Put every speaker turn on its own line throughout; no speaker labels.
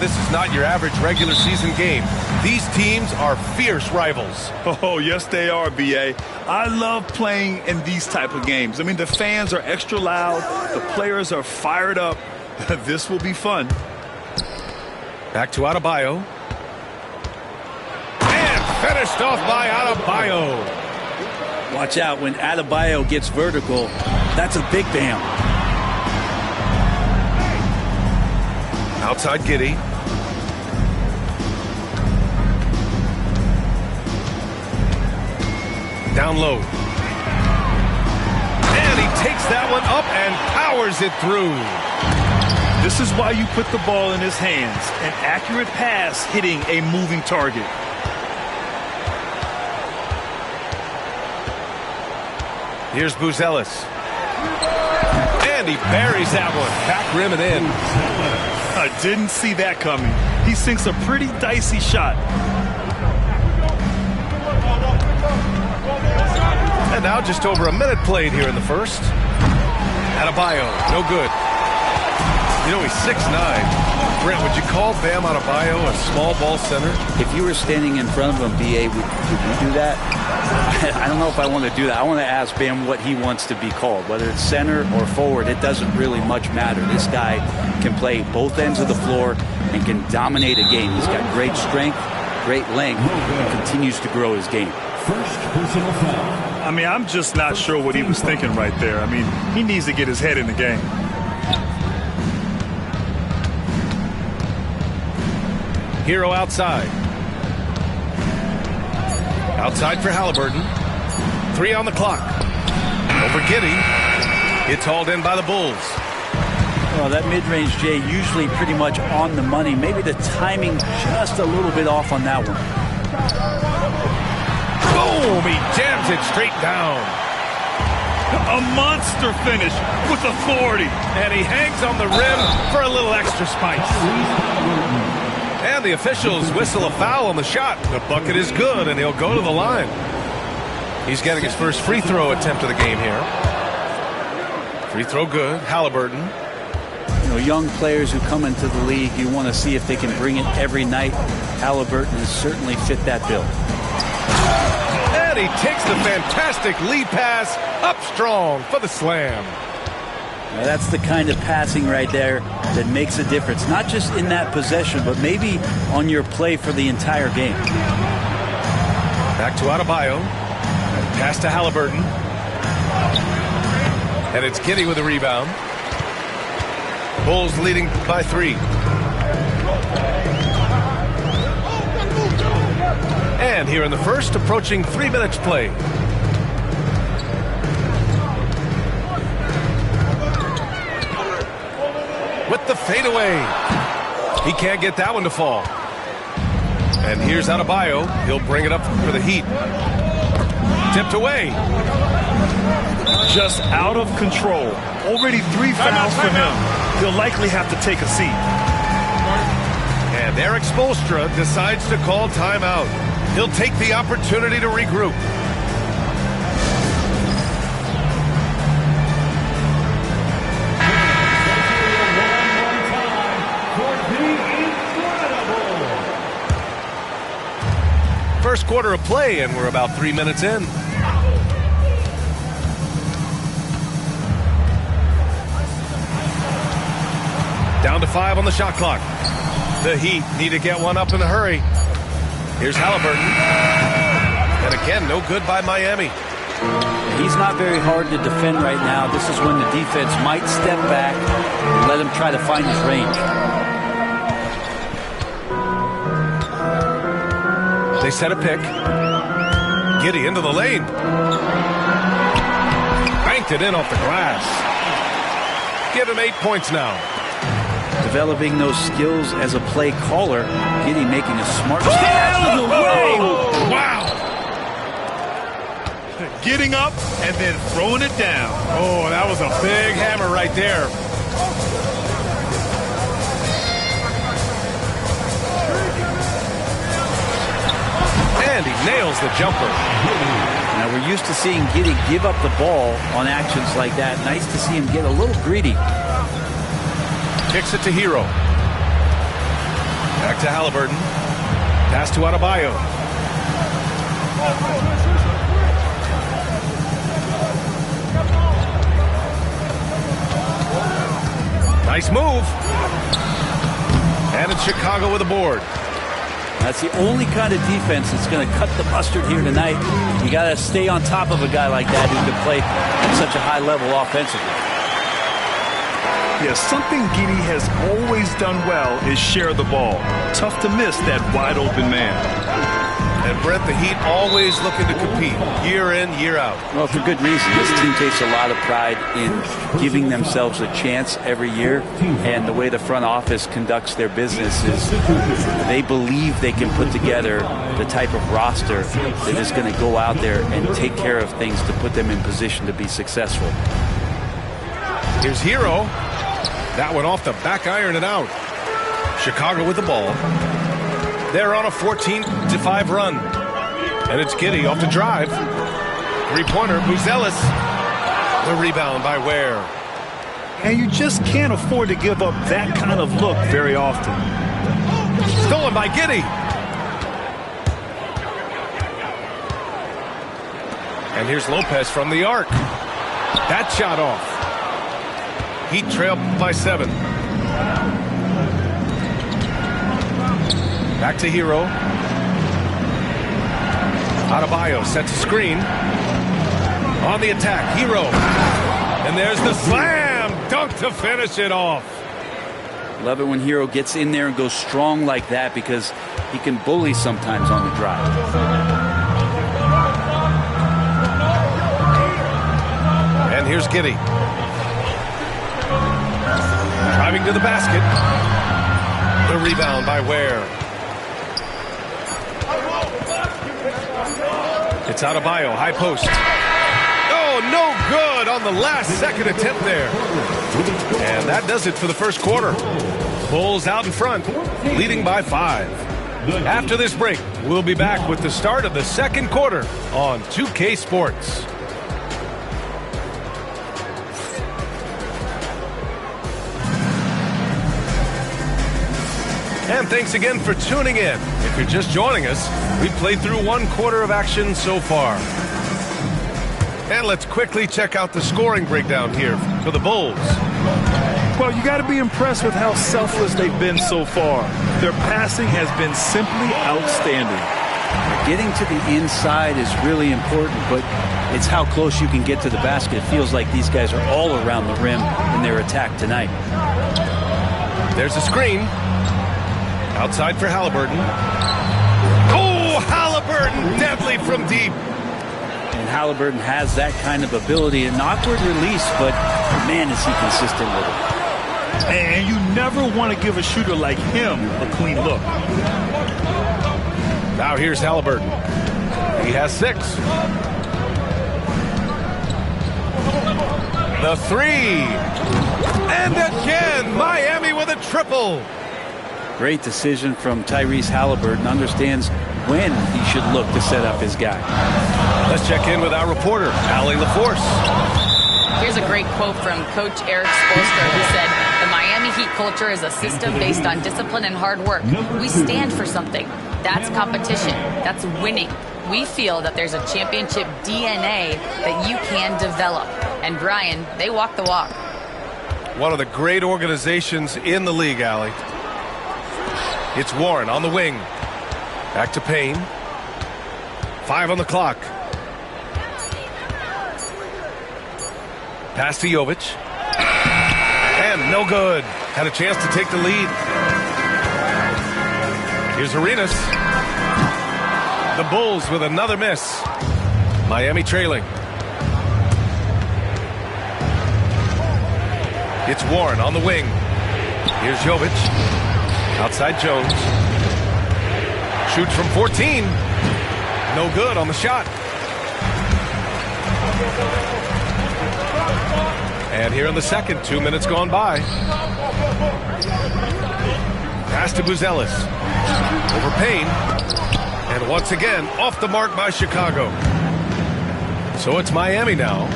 this is not your average regular season game. These teams are fierce rivals.
Oh, yes, they are, B.A. I love playing in these type of games. I mean, the fans are extra loud. The players are fired up. This will be fun.
Back to Adebayo. And finished off by Adebayo.
Watch out when Adebayo gets vertical. That's a big bam.
Outside Giddey. Down low. And he takes that one up and powers it through.
This is why you put the ball in his hands. An accurate pass hitting a moving target.
Here's Buzelis. And he buries that one. Back rim and in.
I didn't see that coming. He sinks a pretty dicey shot.
And now just over a minute played here in the first. Adebayo, no good. You know, he's 6'9". Brent, would you call Bam Adebayo a small ball center?
If you were standing in front of him, B.A., would you do that? I don't know if I want to do that. I want to ask Bam what he wants to be called. Whether it's center or forward, it doesn't really much matter. This guy can play both ends of the floor and can dominate a game. He's got great strength, great length, and continues to grow his game.
First personal foul.
I mean, I'm just not sure what he was thinking right there. I mean, he needs to get his head in the game.
Hero outside. Outside for Halliburton. 3 on the clock. Over Giddey. It's hauled in by the Bulls.
Well, that mid-range, Jay, usually pretty much on the money. Maybe the timing just a little bit off on that one.
Boom! He jams it straight down.
A monster finish with authority.
And he hangs on the rim for a little extra spice. And the officials whistle a foul on the shot. The bucket is good, and he'll go to the line. He's getting his first free throw attempt of the game here. Free throw good. Halliburton.
You know, young players who come into the league, you want to see if they can bring it every night. Halliburton has certainly fit that bill.
And he takes the fantastic lead pass up strong for the slam.
Now that's the kind of passing right there that makes a difference, not just in that possession, but maybe on your play for the entire game.
Back to Adebayo. Pass to Halliburton. And it's Giddey with a rebound. Bulls leading by 3. And here in the first, approaching 3 minutes play. With the fadeaway. He can't get that one to fall. And here's Adebayo. He'll bring it up for the Heat. Tipped away.
Just out of control. Already 3 fouls for him. He'll likely have to take a seat.
And Erik Spoelstra decides to call timeout. He'll take the opportunity to regroup. First quarter of play, and we're about 3 minutes in. Down to 5 on the shot clock. The Heat need to get one up in a hurry. Here's Halliburton. And again, no good by Miami.
He's not very hard to defend right now. This is when the defense might step back and let him try to find his range.
They set a pick. Giddey into the lane. Banked it in off the glass. Give him 8 points now.
Developing those skills as a play caller. Giddey making a smart step out of the way.
Wow.
Getting up and then throwing it down.
Oh, that was a big hammer right there. And he nails the jumper.
Now we're used to seeing Giddey give up the ball on actions like that. Nice to see him get a little greedy.
Kicks it to Hero. to Halliburton. Pass to Adebayo. Nice move. And it's Chicago with a board.
That's the only kind of defense that's going to cut the mustard here tonight. You got to stay on top of a guy like that who can play at such a high level offensively.
Yeah, something Giddey has always done well is share the ball. Tough to miss that wide open man.
And Brent, the Heat always looking to compete year in, year out.
Well, for good reason. This team takes a lot of pride in giving themselves a chance every year. And the way the front office conducts their business is they believe they can put together the type of roster that is going to go out there and take care of things to put them in position to be successful.
Here's Hero. That one off the back iron and out. Chicago with the ball. They're on a 14-5 run. And it's Giddey off the drive. Three-pointer, Buzelis. The rebound by Ware.
And you just can't afford to give up that kind of look very often.
Stolen by Giddey. And here's Lopez from the arc. That shot off. Heat trail by 7. Back to Hero. Adebayo sets a screen. On the attack, Hero. And there's the slam dunk to finish it off.
Love it when Hero gets in there and goes strong like that because he can bully sometimes on the drive.
And here's Giddey. Driving to the basket. The rebound by Ware. It's Adebayo, high post. Oh, no good on the last second attempt there. And that does it for the first quarter. Bulls out in front, leading by 5. After this break, we'll be back with the start of the second quarter on 2K Sports. And thanks again for tuning in. If you're just joining us, we've played through one quarter of action so far. And let's quickly check out the scoring breakdown here for the Bulls.
Well, you got to be impressed with how selfless they've been so far. Their passing has been simply outstanding.
Getting to the inside is really important, but it's how close you can get to the basket. It feels like these guys are all around the rim in their attack tonight.
There's a screen. Outside for Halliburton. Oh, Halliburton, deadly from deep.
And Halliburton has that kind of ability, an awkward release, but man, is he consistent with it.
And you never want to give a shooter like him a clean look.
Now here's Halliburton. He has 6. The 3. And again, Miami with a triple.
Great decision from Tyrese Halliburton. Understands when he should look to set up his guy.
Let's check in with our reporter, Allie LaForce.
Here's a great quote from Coach Eric Spoelstra, who said, "The Miami Heat culture is a system based on discipline and hard work. We stand for something. That's competition. That's winning. We feel that there's a championship DNA that you can develop." And Brian, they walk the walk.
One of the great organizations in the league, Allie. It's Warren on the wing. Back to Payne. 5 on the clock. Pass to Jovic. And no good. Had a chance to take the lead. Here's Arenas. The Bulls with another miss. Miami trailing. It's Warren on the wing. Here's Jovic. Outside Jones. Shoots from 14. No good on the shot. And here in the second, 2 minutes gone by. Pass to Buzelis. Over Payne. And once again, off the mark by Chicago. So it's Miami now.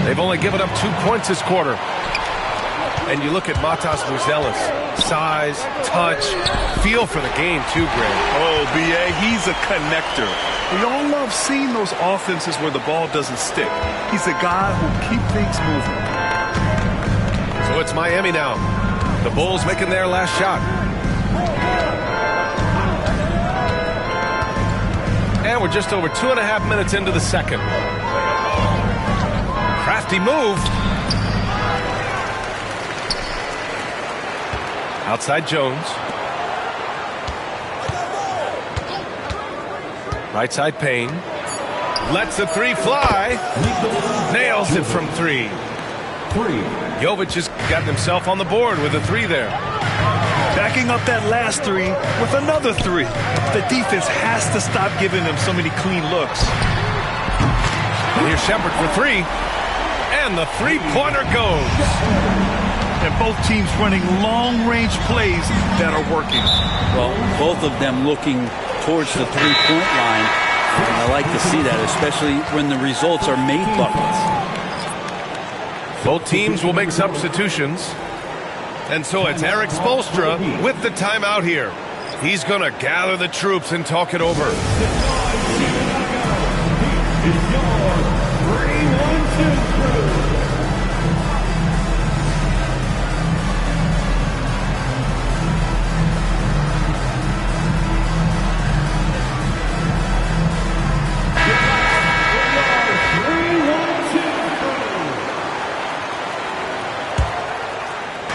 They've only given up 2 points this quarter. And you look at Matas Buzelis, size, touch, feel for the game too, Greg.
Oh, B.A., he's a connector. We all love seeing those offenses where the ball doesn't stick. He's a guy who'll keep things moving.
So it's Miami now. The Bulls making their last shot. And we're just over 2.5 minutes into the second. Crafty move. Outside Jones. Right side Payne. Lets the three fly. Nails it from three. Jovic has gotten himself on the board with a three there.
Backing up that last three with another three. The defense has to stop giving them so many clean looks.
And here's Shepard for three. And the three-pointer goes.
And both teams running long-range plays that are working.
Well, both of them looking towards the three-point line. And I like to see that, especially when the results are made buckets.
Both teams will make substitutions. And so it's Erik Spoelstra with the timeout here. He's going to gather the troops and talk it over.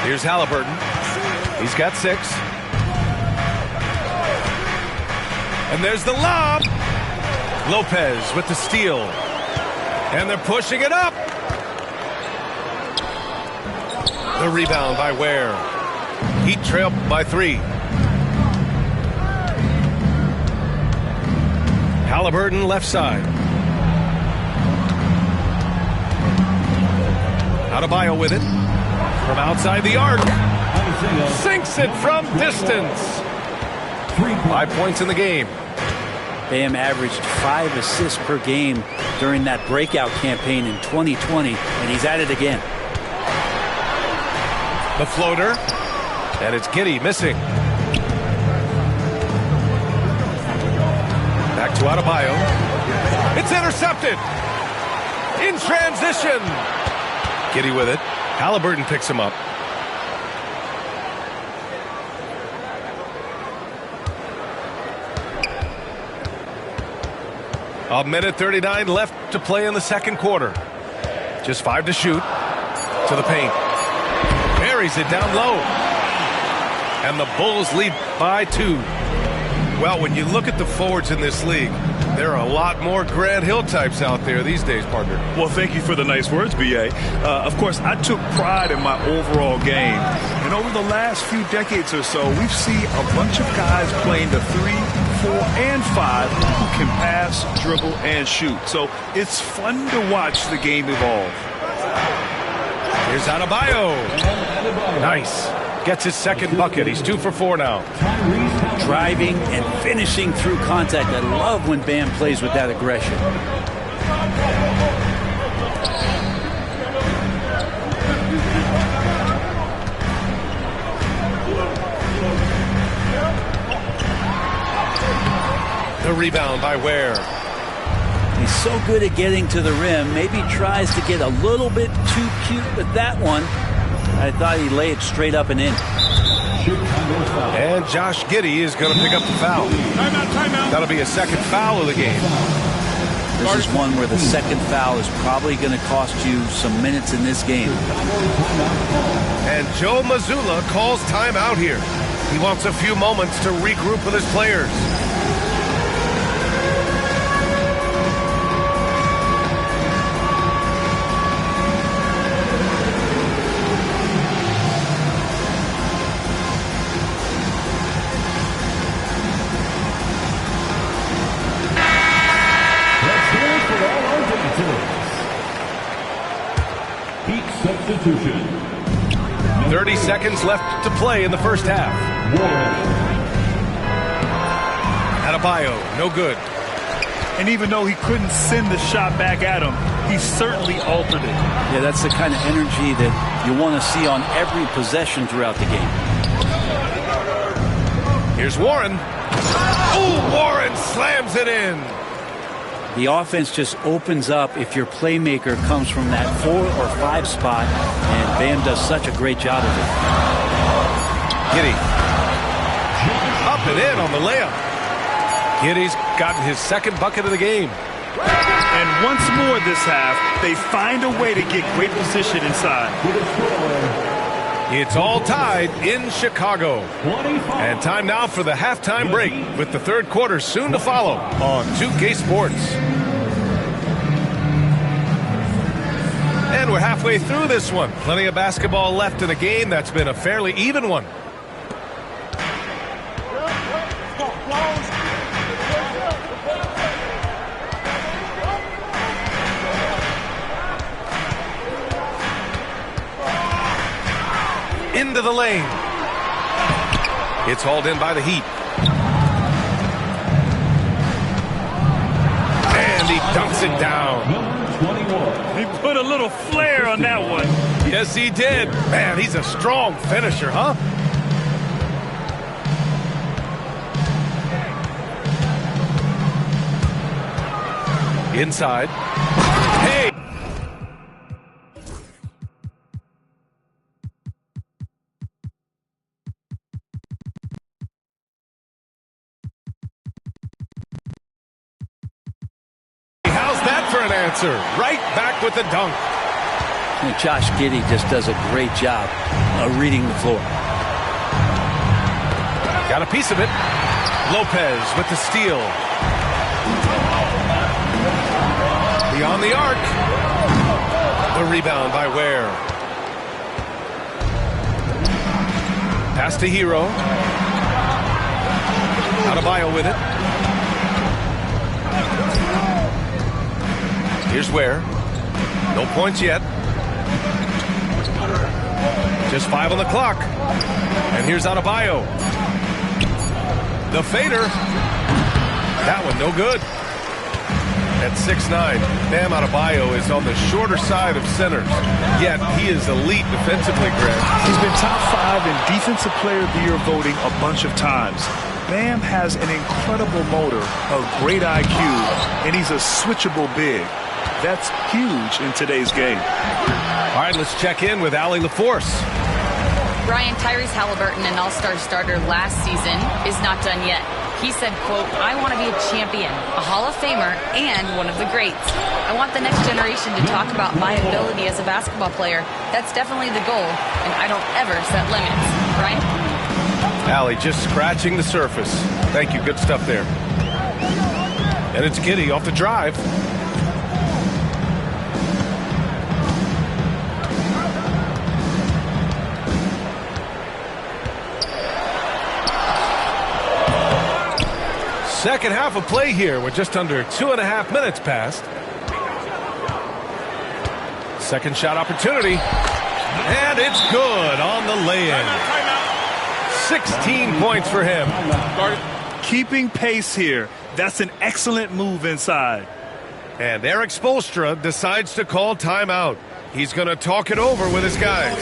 Here's Halliburton. He's got 6. And there's the lob. Lopez with the steal. And they're pushing it up. The rebound by Ware. Heat trail by 3. Halliburton left side. Adebayo with it. From outside the arc. Sinks it from distance. 5 points in the game.
Bam averaged 5 assists per game during that breakout campaign in 2020, and he's at it again.
The floater. And it's Giddey missing. Back to Adebayo. It's intercepted. In transition. Giddey with it. Halliburton picks him up. A minute 39 left to play in the second quarter. Just 5 to shoot. To the paint. Buries it down low. And the Bulls lead by 2. Well, when you look at the forwards in this league, there are a lot more Grant Hill types out there these days, partner.
Well, thank you for the nice words, B.A. Of course, I took pride in my overall game. And over the last few decades or so, we've seen a bunch of guys playing the 3, 4, and 5 who can pass, dribble, and shoot. So it's fun to watch the game evolve.
Here's Adebayo. Nice. Gets his second bucket. He's 2 for 4 now.
Driving and finishing through contact. I love when Bam plays with that aggression.
The rebound by Ware.
He's so good at getting to the rim. Maybe tries to get a little bit too cute with that one. I thought he'd lay it straight up and in.
And Josh Giddey is going to pick up the foul.
Timeout.
That'll be a second foul of the game.
This is one where the second foul is probably going to cost you some minutes in this game.
And Joe Mazzulla calls timeout here. He wants a few moments to regroup with his players.
Substitution.
30 seconds left to play in the first half. Adebayo, no good.
And even though he couldn't send the shot back at him, he certainly altered it.
Yeah, that's the kind of energy that you want to see on every possession throughout the game.
Here's Warren. Oh, Warren slams it in.
The offense just opens up if your playmaker comes from that 4 or 5 spot, and Bam does such a great job of it.
Giddey. Up and in on the layup. Giddey's gotten his second bucket of the game.
And once more this half, they find a way to get great position inside.
It's all tied in Chicago. And time now for the halftime break, with the third quarter soon to follow on 2K Sports. And we're halfway through this one. Plenty of basketball left in a game that's been a fairly even one. Into the lane. It's hauled in by the Heat. And he dunks it down.
He put a little flair on that one.
Yes, he did. Man, he's a strong finisher, huh? Inside. Hey! Answer. Right back with the dunk.
And Josh Giddey just does a great job of reading the floor.
Got a piece of it. Lopez with the steal. Beyond the arc. The rebound by Ware. Pass to Hero. Adebayo with it. Here's Ware. No points yet. Just 5 on the clock. And here's Adebayo. The fader. That one no good. At 6'9", Bam Adebayo is on the shorter side of centers. Yet he is elite defensively, Greg.
He's been top 5 in Defensive Player of the Year voting a bunch of times. Bam has an incredible motor, a great IQ, and he's a switchable big. That's huge in today's game.
All right, let's check in with Allie LaForce.
Brian, Tyrese Halliburton, an all-star starter last season, is not done yet. He said, quote, "I want to be a champion, a Hall of Famer, and one of the greats. I want the next generation to talk about my ability as a basketball player. That's definitely the goal, and I don't ever set limits." Brian?
Allie just scratching the surface. Thank you. Good stuff there. And it's Giddey off the drive. Second half of play here with just under 2.5 minutes passed. Second shot opportunity. And it's good on the lay-in. 16 points for him.
Keeping pace here. That's an excellent move inside.
And Eric Spoelstra decides to call timeout. He's going to talk it over with his guys.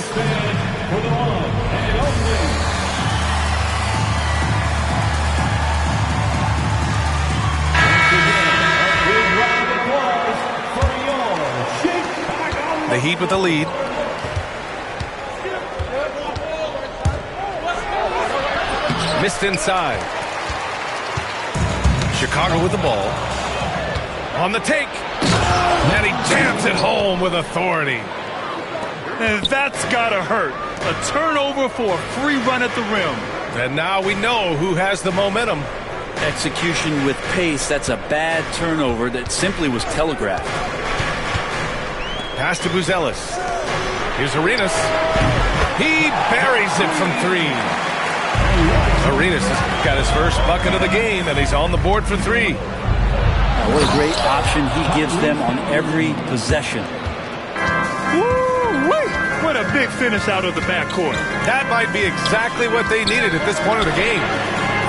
The Heat with the lead. Missed inside. Chicago with the ball. On the take. And he jams it home with authority.
And that's gotta hurt. A turnover for a free run at the rim.
And now we know who has the momentum.
Execution with pace, that's a bad turnover that simply was telegraphed.
Pass to Buzelis. Here's Arenas. He buries it from 3. Arenas has got his first bucket of the game, and he's on the board for 3.
What a great option he gives them on every possession.
Woo-wee! What a big finish out of the backcourt.
That might be exactly what they needed at this point of the game.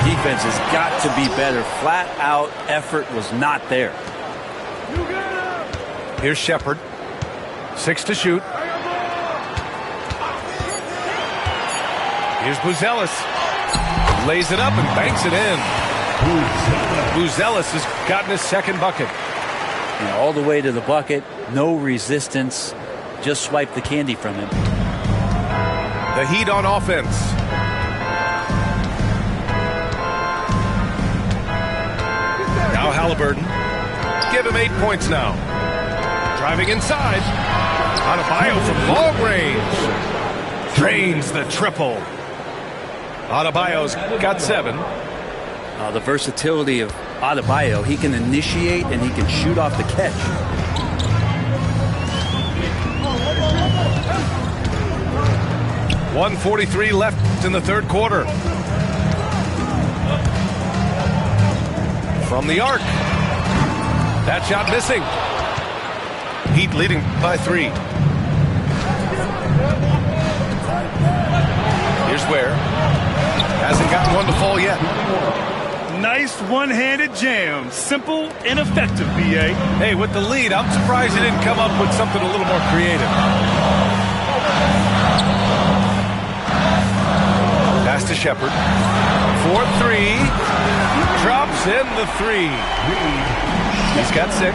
Defense has got to be better. Flat out effort was not there.
Here's Shepard. 6 to shoot. Here's Buzelis. Lays it up and banks it in. Buzelis has gotten his second bucket.
All the way to the bucket. No resistance. Just swipe the candy from him.
The Heat on offense. Now Halliburton. Give him 8 points now. Driving inside. Adebayo from long range. Drains the triple. Adebayo's got 7.
The versatility of Adebayo. He can initiate and he can shoot off the catch.
.143 left in the third quarter. From the arc. That shot missing. Heat leading by 3. Here's Ware. Hasn't gotten one to fall yet.
Nice one-handed jam. Simple and effective, B.A.
Hey, with the lead, I'm surprised he didn't come up with something a little more creative. Pass to Shepard. 4-3. Drops in the 3. He's got 6.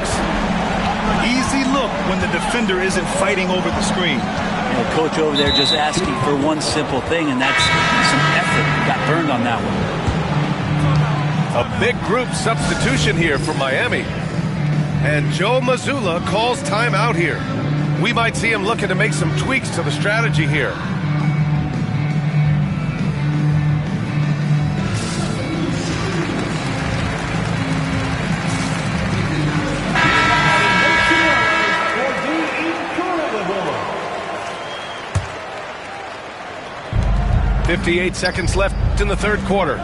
Easy look when the defender isn't fighting over the screen.
Coach over there just asking for one simple thing, and that's some effort. Got burned on that one.
A big group substitution here for Miami. And Joe Mazzulla calls timeout here. We might see him looking to make some tweaks to the strategy here. .58 seconds left in the third quarter.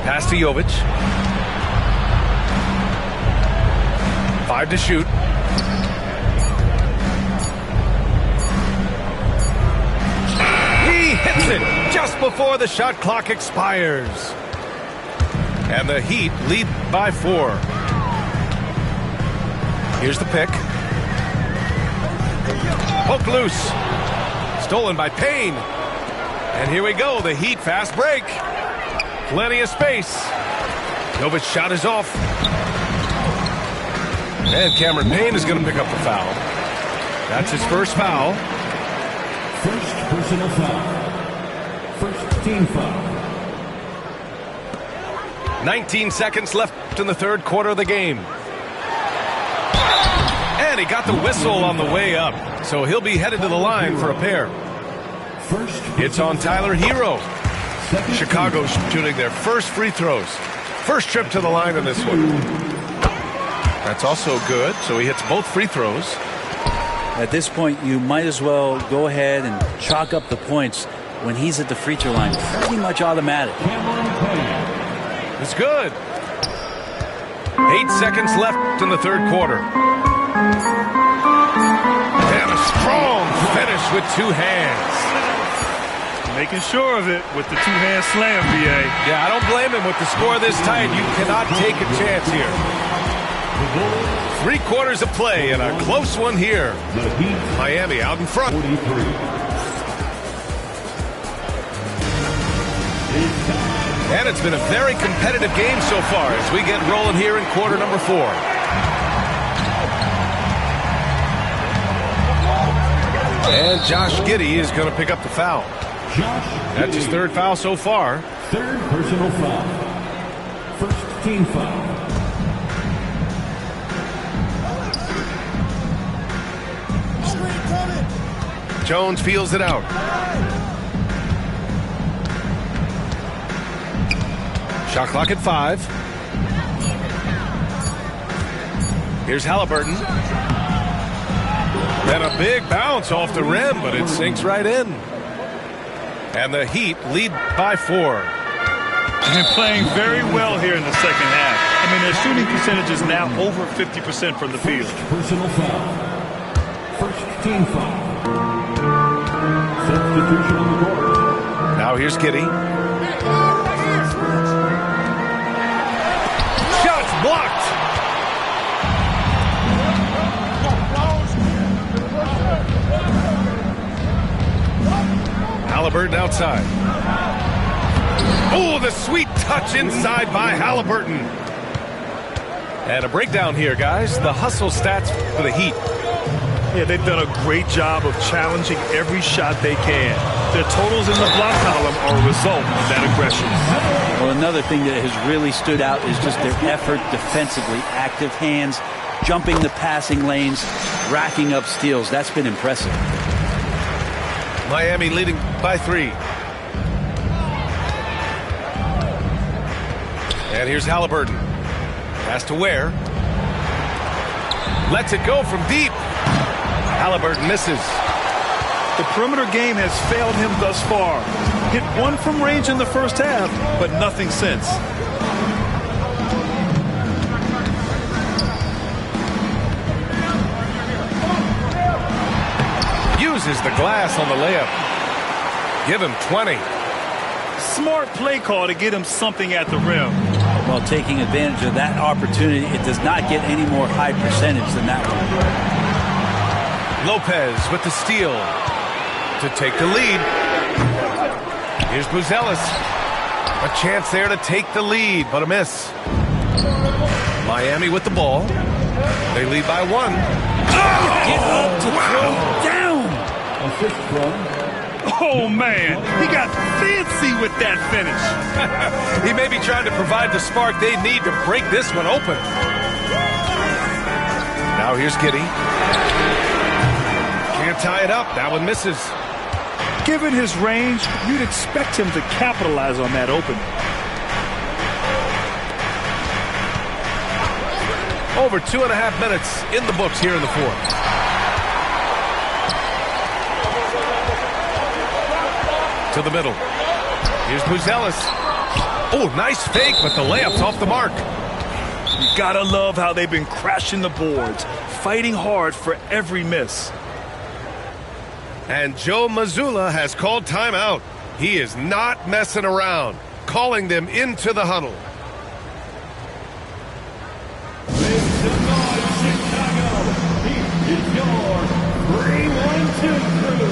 Pass to Jovic. 5 to shoot. He hits it just before the shot clock expires. And the Heat lead by 4. Here's the pick. Poke loose. Stolen by Payne. And here we go, the Heat fast break. Plenty of space. Jovic's shot is off. And Cameron Payne is going to pick up the foul. That's his first foul.
First personal foul. First team foul.
19 seconds left in the third quarter of the game. And he got the whistle on the way up. So he'll be headed to the line for a pair. It's on Tyler Hero. Chicago shooting their first free throws. First trip to the line in this one. That's also good. So he hits both free throws.
At this point, you might as well go ahead and chalk up the points when he's at the free throw line. Pretty much automatic.
It's good. 8 seconds left in the third quarter. And a strong finish with 2 hands.
Making sure of it with the 2-hand slam, B.A.
Yeah, I don't blame him with the score this tight. You cannot take a chance here. 3 quarters of play and a close one here. Miami out in front. And it's been a very competitive game so far as we get rolling here in quarter number 4. And Josh Giddey is going to pick up the foul. That's his third foul so far.
Third personal foul. First team foul.
Jones feels it out. Shot clock at 5. Here's Halliburton. And a big bounce off the rim, but it sinks right in. And the Heat lead by 4.
And playing very well here in the second half. I mean, their shooting percentage is now over 50% from the field.
First personal foul. First team foul. Substitution on the court.
Now here's Giddey. Shots blocked. Halliburton outside. Oh, the sweet touch inside by Halliburton. And a breakdown here, guys. The hustle stats for the Heat.
Yeah, they've done a great job of challenging every shot they can. Their totals in the block column are a result of that aggression.
Well, another thing that has really stood out is just their effort defensively. Active hands, jumping the passing lanes, racking up steals. That's been impressive.
Miami leading by 3. And here's Halliburton. Pass to Ware. Lets it go from deep. Halliburton misses.
The perimeter game has failed him thus far. Hit one from range in the first half, but nothing since.
Uses the glass on the layup. Give him 20.
Smart play call to get him something at the rim.
Well, taking advantage of that opportunity, it does not get any more high percentage than that one.
Lopez with the steal to take the lead. Here's Buzelis. A chance there to take the lead, but a miss. Miami with the ball. They lead by 1.
Get up to throw down.
Assist from
Oh, man. He got fancy with that finish.
He may be trying to provide the spark they need to break this one open. Now here's Giddey. Can't tie it up. That one misses.
Given his range, you'd expect him to capitalize on that opening.
Over 2.5 minutes in the books here in the fourth. To the middle. Here's Buzelis. Oh, nice fake, but the layup's off the mark.
You gotta love how they've been crashing the boards, fighting hard for every miss.
And Joe Mazzulla has called timeout. He is not messing around, calling them into the huddle.
Chicago. He is your 3-1-2 crew.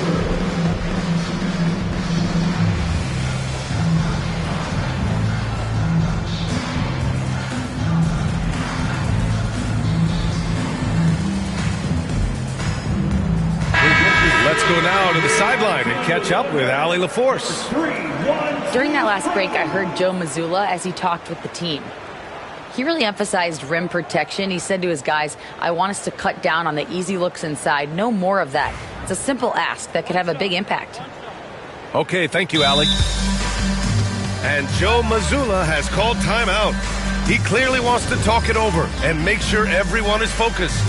Let's go now to the sideline and catch up with Allie LaForce.
During that last break, I heard Joe Mazzulla as he talked with the team. He really emphasized rim protection. He said to his guys, I want us to cut down on the easy looks inside. No more of that. It's a simple ask that could have a big impact.
Okay, thank you, Allie. And Joe Mazzulla has called timeout. He clearly wants to talk it over and make sure everyone is focused.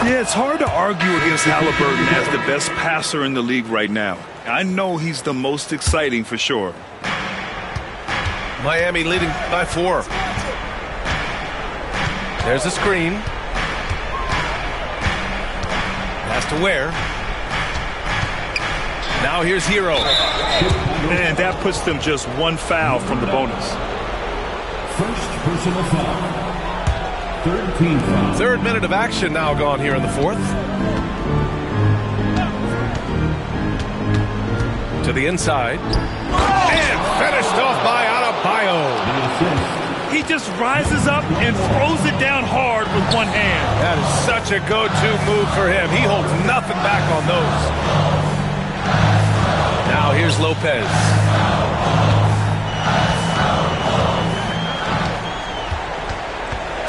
Yeah, it's hard to argue against Halliburton as the best passer in the league right now. I know he's the most exciting for sure.
Miami leading by 4. There's a screen. Pass to Ware. Now here's Hero.
And that puts them just one foul from the bonus.
First personal foul. Third team foul.
Third minute of action now gone here in the fourth. To the inside. And finished off by Adebayo.
He just rises up and throws it down hard with one hand.
That is such a go-to move for him. He holds nothing back on those. Now here's Lopez.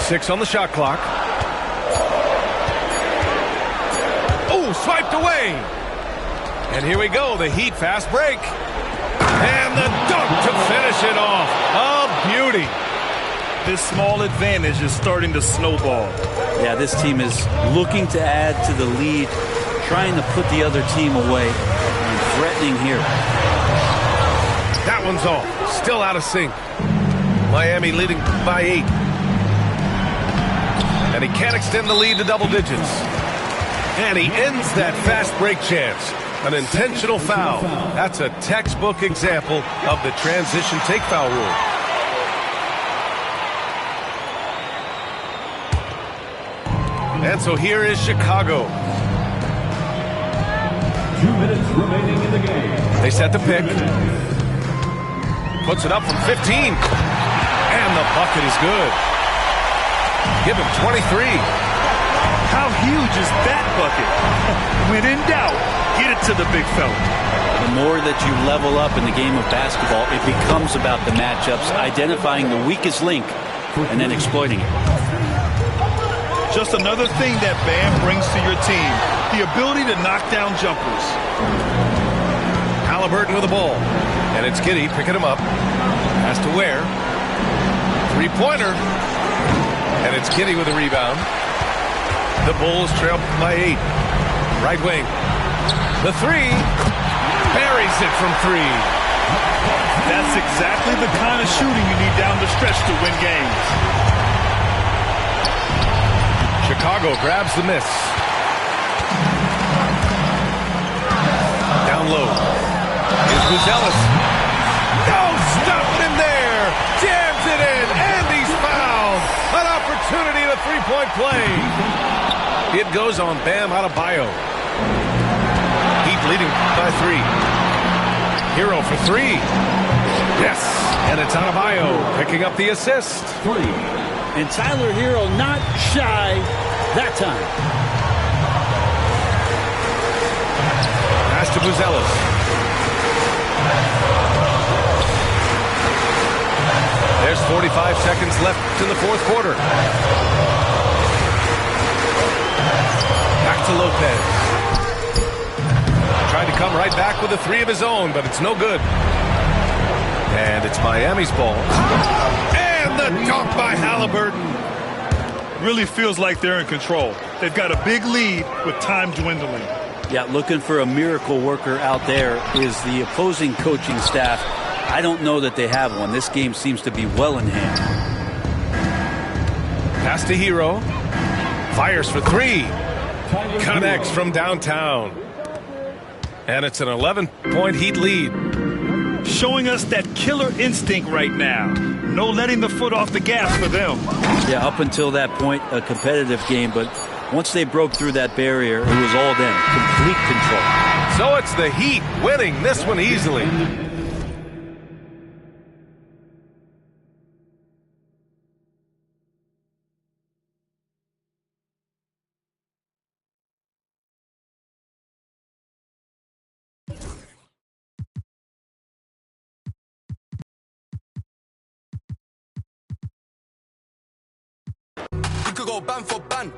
Six on the shot clock. Oh, swiped away. And here we go, the Heat fast break. And the dunk to finish it off. A beauty.
This small advantage is starting to snowball.
Yeah, this team is looking to add to the lead, trying to put the other team away, and threatening here.
That one's off. Still out of sync. Miami leading by 8. And he can't extend the lead to double digits. And he ends that fast break chance. An intentional foul. That's a textbook example of the transition take foul rule. And so here is Chicago.
2 minutes remaining in the game.
They set the pick. Puts it up from 15. And the bucket is good. Give him 23.
How huge is that bucket? When in doubt, get it to the big fella.
The more that you level up in the game of basketball, it becomes about the matchups, identifying the weakest link, and then exploiting it.
Just another thing that Bam brings to your team, the ability to knock down jumpers.
Halliburton with the ball. And it's Giddey picking him up. Has to Ware. Three-pointer. And it's Giddey with a rebound. The Bulls trail by 8. Right wing. The three. Buries it from 3.
That's exactly the kind of shooting you need down the stretch to win games.
Chicago grabs the miss. Down low. Here's Buzelis. No, stopping him there. Jams it in, and he's fouled. An opportunity to three-point play. It goes on Bam Adebayo. Heat leading by 3. Hero for 3. Yes, and it's Adebayo picking up the assist.
3.
And Tyler Hero not shy that time.
Pass to Buzelis. There's 45 seconds left in the fourth quarter. Back to Lopez. Tried to come right back with a 3 of his own, but it's no good. And it's Miami's ball. And the dunk by Halliburton.
Really feels like they're in control. They've got a big lead with time dwindling.
Yeah, looking for a miracle worker out there is the opposing coaching staff. I don't know that they have one. This game seems to be well in hand.
Pass to Hero. Fires for 3. Connects from downtown. And it's an 11-point Heat lead.
Showing us that killer instinct right now. No letting the foot off the gas for them.
Yeah, up until that point, a competitive game, but once they broke through that barrier, it was all them. Complete control.
So it's the Heat winning this one easily.
You could go ban for ban.